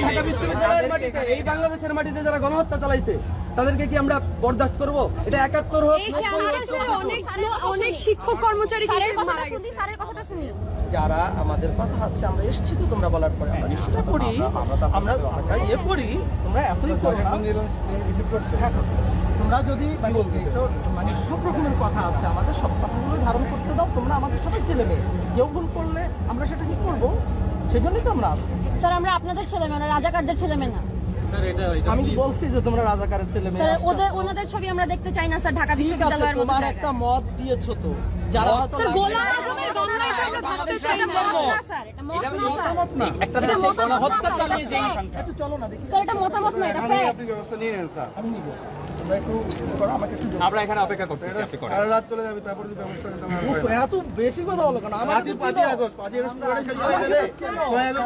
ঢাকা বিশ্ববিদ্যালয়ের মাটিতে, এই বাংলাদেশের মাটিতে যারা গণহত্যা চালাইছে তাদেরকে কি আমরা বরদাস্ত করব? এটা ৭১ হোক, অনেক শিক্ষক কর্মচারী যারা আমাদের কথা হচ্ছে আমরা এসেছি তো তোমরা বলার পরে আমরা চেষ্টা করি, আমরা ইয়ে করি, তোমরা এতই করো না। হ্যাঁ, তোমরা যদি মানে সব রকমের কথা আছে, আমাদের সব কথাগুলো ধারণ করতে দাও। তোমরা আমাদের সবাই ছেলে মেয়ে, কেউ ভুল করলে আমরা সেটা কি করবো, সেই জন্যই তো আমরা আছি। স্যার আমরা আপনাদের ছেলে মেয়ে, রাজাকারদের ছেলে মেয়ে না। আমি বলছি যে তোমরা রাজাকারের ছেলে মেয়ে। স্যার ওনাদের ছবি আমরা দেখতে চাই না স্যার, ঢাকা বিশ্ববিদ্যালয়ের মতো তোমার জায়গায়। একটা মত দিয়েছো তো, যারা স্যার গোলাম আজমের গণহত্যা আমরা ভাবতে চাই না স্যার, এটা মত না স্যার। মতামত না, একটা দেশে গণহত্যা চালিয়ে যে একটু চলো না দেখি স্যার এটা মতামত না, এটা ফ্যাক্ট। আপনি ব্যবস্থা নিয়ে নেন স্যার। আমি নিব, তোমরা একটু করো, আমাকে একটু আমরা এখানে অপেক্ষা করতেছি, আপনি করেন। সারা রাত চলে যাবে, তারপর যদি ব্যবস্থা নিতে এত বেশি কথা বলো কেন? আমাকে 5ই আগস্ট 5ই আগস্ট পুরোটাই শেষ হয়ে গেলে 6 আগস্ট